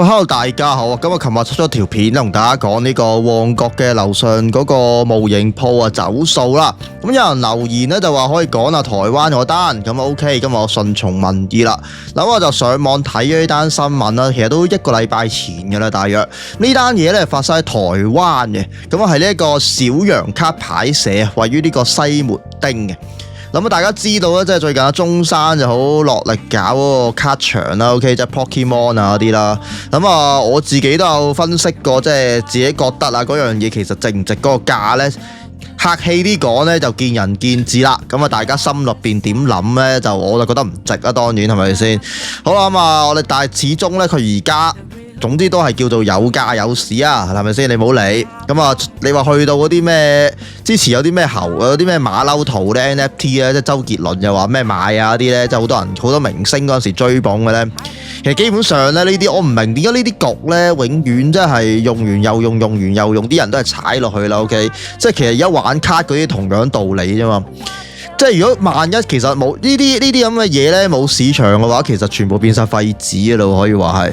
喂，hello 大家好啊！咁啊，琴日出咗條片同大家講呢個旺角嘅樓上嗰個模型鋪啊走數啦。咁有人留言咧就話可以講下台灣嗰單，咁 OK，咁我順從民意啦。嗱，我就上網睇咗呢單新聞啦，其實都1個禮拜前嘅啦，大約呢單嘢咧發生喺台灣嘅，咁啊係呢一個小羊卡牌社啊，位於呢個西門町嘅。咁大家知道咧，即係最近中山就好落力搞嗰個卡場啦，OK， 即係 Pokemon 啊嗰啲啦。咁我自己都有分析過，即係自己覺得啊，嗰樣嘢其實值唔值嗰個價咧？客氣啲講咧，就見仁見智啦。咁大家心入邊點諗咧？我就覺得唔值啦，當然係咪先？好啦，我哋但係始終咧，佢而家總之都係叫做有價有市啊，係咪先？你唔好理。你話去到嗰啲咩？之前有啲咩有啲咩馬騮圖咧 NFT 咧，即係周杰倫又話咩買啊嗰啲咧，即係好多人好多明星嗰陣時追捧嘅咧。其實基本上咧，呢啲我唔明點解呢啲局咧永遠真係用完又用，用完又用，啲人都係踩落去啦。OK， 即係其實而家玩卡嗰啲同樣道理啫嘛。即係如果萬一其實冇呢啲咁嘅嘢咧，冇市場嘅話，其實全部變晒廢紙嘅咯，可以話係。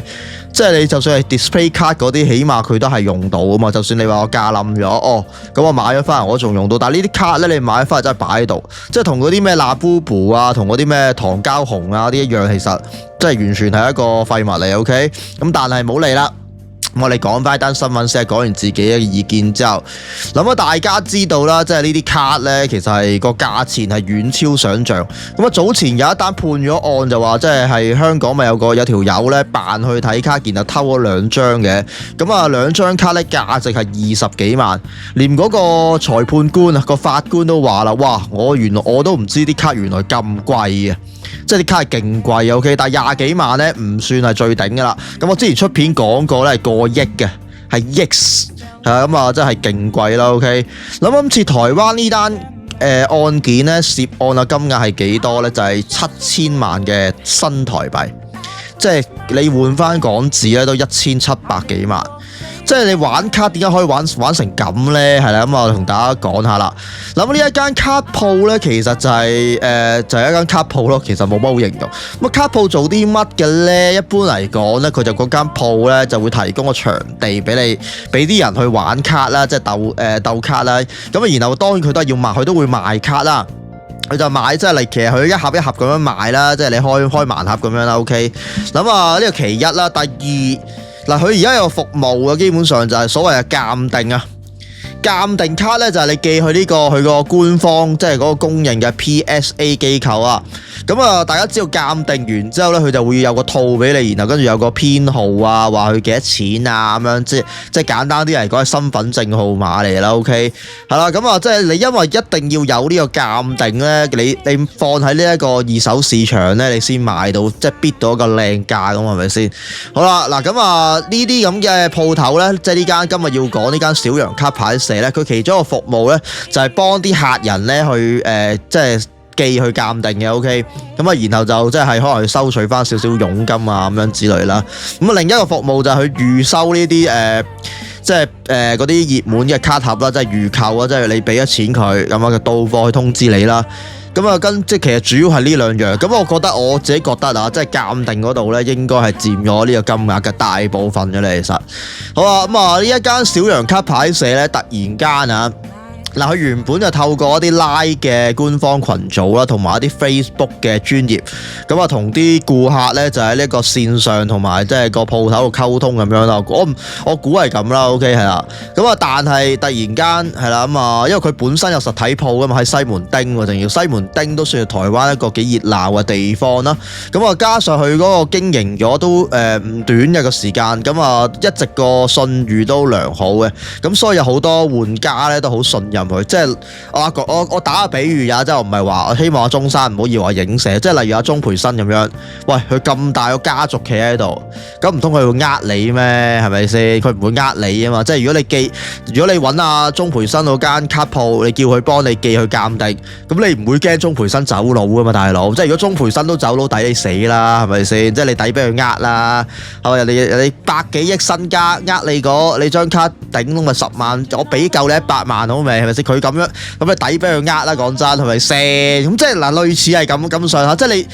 即係你就算係 display 卡嗰啲，起碼佢都係用到啊嘛。就算你話我價冧咗，咁我買咗翻嚟我仲用到。但係呢啲卡咧，你買咗翻嚟真係擺喺度，即係同嗰啲咩拉布布啊，同嗰啲咩糖膠紅啊啲一樣，其實即係完全係一個廢物嚟。OK， 咁但係冇理啦。我哋講翻單新聞先，講完自己嘅意見之後，大家知道啦，即係呢啲卡呢，其實係個價錢係遠超想像。早前有一單判咗案就話，即係香港咪有條友呢扮去睇卡，然後偷咗2張嘅。2張卡呢價值係20幾萬，連嗰個裁判官啊個法官都話啦，哇！原來我都唔知啲卡原來咁貴嘅。即係啲卡係勁貴 OK， 但係20幾萬咧唔算係最頂噶啦。我之前出片講過咧係過億嘅，係億真係勁貴啦 OK。今次台灣呢單案件咧涉案金額係幾多咧？就係7000萬嘅新台幣，即係你換翻港紙咧都1700幾萬。即係你玩卡點解可以玩成咁呢？係啦，我同大家講下啦。呢一間卡鋪呢，其實就係一間卡鋪咯，其實冇乜好形容。卡鋪做啲乜嘅呢？一般嚟講呢，佢就嗰間鋪呢就會提供個場地俾你，俾啲人去玩卡啦，即係鬥卡啦。然後當然佢都係要賣，佢都會賣卡啦。佢就賣，即係其實佢一盒一盒咁樣賣啦，即係你開盲盒咁樣啦。OK， 呢個其一啦，第二。佢而家有服務嘅，基本上就係所謂嘅鑑定啊。鑑定卡咧就係你寄去佢個官方，即係嗰個公認嘅 PSA 機構啊。大家知道鑑定完之後咧，佢就會有個套俾你，然後跟住有個編號啊，話佢幾多錢啊咁樣，即係簡單啲嚟講係身份證號碼嚟啦。OK， 係啦，即係你因為一定要有呢個鑑定咧，你放喺呢一個二手市場咧，你先買到，即係 bid 到一個靚價咁，係咪先？好啦，嗱呢啲咁嘅鋪頭咧，即係呢間今日要講呢間小羊卡牌社咧，佢其中一個服務咧就係幫啲客人咧去即係寄去鑑定嘅 OK， 然後就即係可能去收取翻少少佣金啊咁樣之類啦。另一個服務就係去預收呢啲即係嗰啲熱門嘅卡盒啦，即係預購啊，即係你俾咗錢佢，咁就到貨去通知你啦。即係其實主要係呢兩樣。我自己覺得啊，即係鑑定嗰度咧，應該係佔咗呢個金額嘅大部分嘅咧。其實好啊，呢一間小羊卡牌社咧，突然間啊〜佢原本就透過一啲 Line 嘅官方群組啦，同埋一啲 Facebook 嘅專頁，同啲顧客咧就喺呢個線上同埋即係個鋪頭度溝通咁樣啦。我估係咁啦 ，OK 係啦。但係突然間係啦因為佢本身有實體鋪噶嘛，喺西門町喎，仲要西門町都算係台灣一個幾熱鬧嘅地方啦。加上佢嗰個經營咗都唔短嘅個時間，一直個信譽都良好嘅，所以有好多玩家咧都好信任。即係我打個比喻啊，即係我唔係話我希望阿中山唔好以為我影射，即係例如阿鍾培生咁樣，喂佢咁大個家族企喺度，咁唔通佢會你咩？係咪先？佢唔會你啊嘛！即係如果你揾阿鍾培生嗰間卡鋪，你叫佢幫你寄去鑑定，咁你唔會驚鍾培生走佬噶嘛，大佬！即係如果鍾培生都走佬，抵你死啦，係咪先？即係你抵俾佢啦，係咪？人哋百幾億身家，你張卡頂窿咪10萬，我俾夠你100萬好未？係咪？先？佢咁樣咁你抵俾佢呃啦，講真係咪先？咁即係嗱，類似係咁上下，即係你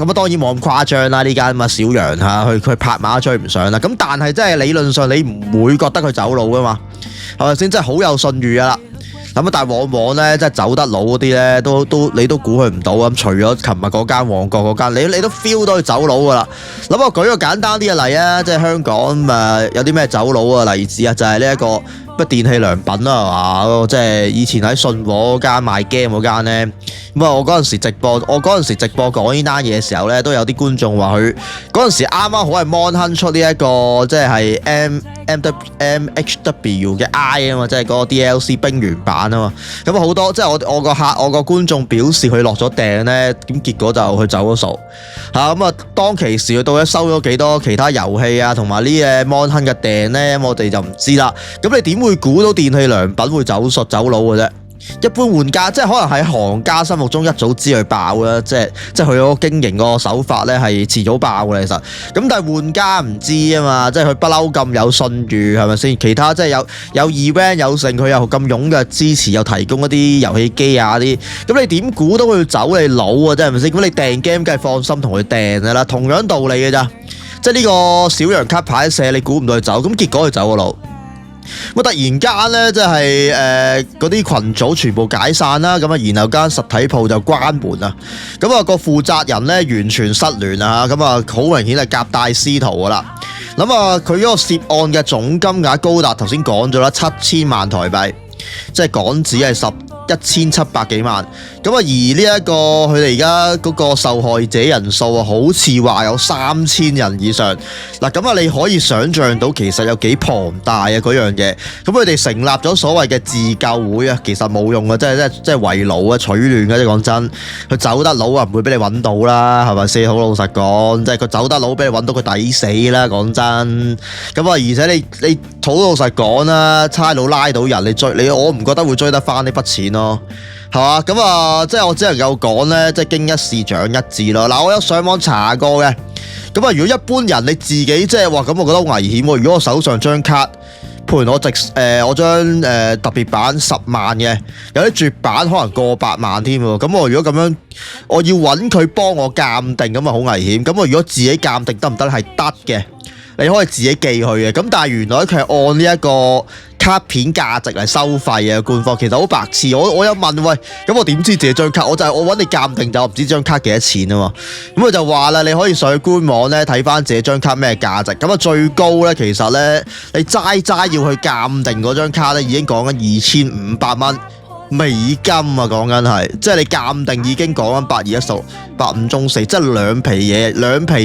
咁啊，當然冇咁誇張啦。呢間咁啊小羊嚇，佢拍馬追唔上啦。咁但係即係理論上你唔會覺得佢走佬噶嘛，係咪先？即係好有信譽噶啦。咁但係往往咧，即係走得佬嗰啲咧，你都估佢唔到咁。除咗琴日嗰間旺角嗰間，你都 feel 到佢走佬噶啦。咁我舉個簡單啲嘅例啊，即係香港有啲咩走佬嘅例子啊，就係呢一個乜電器良品啦，係嘛？即係以前喺信和嗰間賣 game 嗰間咧。咁啊，我嗰陣時直播講呢單嘢嘅時候咧，都有啲觀眾話佢嗰陣時啱啱好係 Mon Hun 出呢一個即係 MHW 嘅 I 啊嘛，即係嗰個 DLC 冰原版啊嘛。咁好多即係我個觀眾表示佢落咗訂咧，咁結果就佢走咗數嚇。咁啊，當其時佢到底收咗幾多其他遊戲啊同埋呢嘢 Mon Hun 嘅訂咧，我哋就唔知啦。咁你點會估到電器良品會走佬嘅啫？一般玩家即係可能喺行家心目中一早知佢爆啦，即係佢嗰個經營個手法咧係遲早爆嘅其實。咁但係玩家唔知啊嘛，即係佢不嬲咁有信譽係咪先？其他即係有 event 有剩，佢又咁踴躍支持，又提供一啲遊戲機啊啲。咁你點估到佢走你佬啊？真係咪先？咁你訂 game 梗係放心同佢訂㗎啦，同樣道理嘅咋。即係呢個小羊卡牌社，你估唔到佢走，咁結果佢走個佬。咁突然間咧，即係嗰啲群組全部解散啦，咁啊，然後間實體鋪就關門啦。咁啊，個負責人咧完全失聯啊，咁啊，好明顯係夾帶私逃噶啦。咁啊，佢嗰個涉案嘅總金額高達頭先講咗啦，7000萬台幣，即係港紙係1700幾萬。咁啊，而呢一個佢哋而家嗰個受害者人數啊，好似話有3000人以上。嗱，咁啊，你可以想像到其實有幾龐大啊嗰樣嘢。咁佢哋成立咗所謂嘅自救會啊，其實冇用啊，即係圍爐啊，取暖嘅啫。講真，佢走得佬啊，唔會俾你揾到啦，係咪先？好老實講，即係佢走得佬，俾你揾到佢抵死啦。講真，咁啊，而且你好老實講啦，差佬拉到人，我唔覺得會追得翻呢筆錢咯。係嘛？咁啊，即係我只能夠講咧，即係經一事長一智咯。嗱，我有上網查過嘅。咁啊，如果一般人你自己即係話咁，我覺得好危險喎。如果我手上張卡，譬如我張特別版10萬嘅，有啲絕版可能過百萬添喎。咁我如果咁樣，我要揾佢幫我鑑定，咁啊好危險。咁我如果自己鑑定得唔得？係得嘅，你可以自己寄去嘅。咁但係原來佢係按呢一個卡片價值嚟收費嘅官方，其實好白痴。我有問喂，咁我點知自己張卡？我揾你鑑定就唔知張卡幾多錢啊嘛。咁佢就話啦，你可以上去官網咧睇翻自己張卡咩價值。咁啊最高咧，其實咧你齋要去鑑定嗰張卡咧，已經講緊2500蚊美金啊，講緊係，即係你鑑定已經講緊821685中4，即係兩皮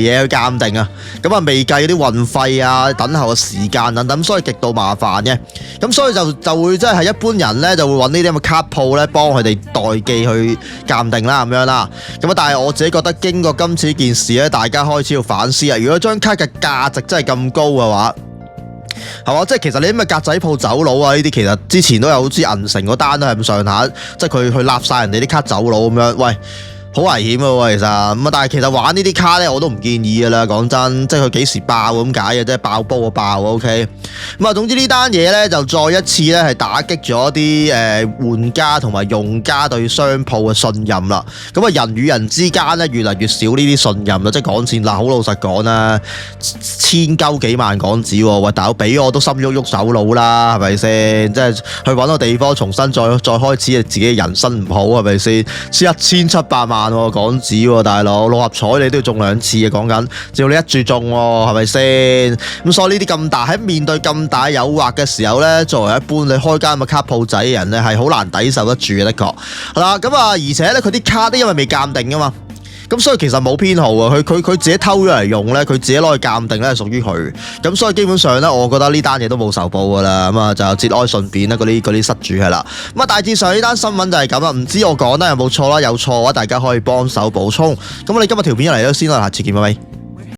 嘢去鑑定啊。咁啊未計啲運費啊、等候嘅時間等等，所以極度麻煩嘅。咁所以就會即係一般人咧就會揾呢啲咁嘅卡鋪咧幫佢哋代寄去鑑定啦咁樣啦。咁啊但係我自己覺得經過今次件事咧，大家開始要反思啊。如果張卡嘅價值真係咁高嘅話，係嘛？即係其實你啲咩格仔鋪走佬啊？呢啲其實之前都有好似銀城嗰單都係咁上下，即係佢去立晒人哋啲卡走佬咁樣，喂，好危險嘅喎，其實咁啊！但係其實玩呢啲卡咧，我都唔建議嘅啦。講真，即係佢幾時爆咁解嘅啫，爆煲就爆 OK。咁啊，總之呢單嘢咧就再一次咧係打擊咗啲玩家同埋用家對商鋪嘅信任啦。咁啊，人與人之間咧越嚟越少呢啲信任啦。即係講錢嗱，好老實講啦，1000幾萬港紙喎，喂大佬俾我都心喐喐走佬啦，係咪先？即係去揾個地方重新再開始自己嘅人生唔好係咪先？先1700萬港紙喎，大佬6合彩你都要中2次啊！講緊只要你一注中喎，係咪先？咁所以呢啲咁大喺面對咁大誘惑嘅時候咧，作為一般你開間咁嘅卡鋪仔嘅人咧，係好難抵受得住嘅，的確係啦。咁啊，而且咧佢啲卡都因為未鑑定噶嘛。咁所以其實冇編號啊，佢自己偷咗嚟用咧，佢自己攞去鑑定咧係屬於佢。咁所以基本上咧，我覺得呢單嘢都冇仇報噶啦。咁啊就節哀順變啦，嗰啲失主係啦。咁啊大致上呢單新聞就係咁啦。唔知我講得有冇錯啦？有錯嘅話，大家可以幫手補充。咁我哋今日條片嚟到先啦，下次見，拜拜。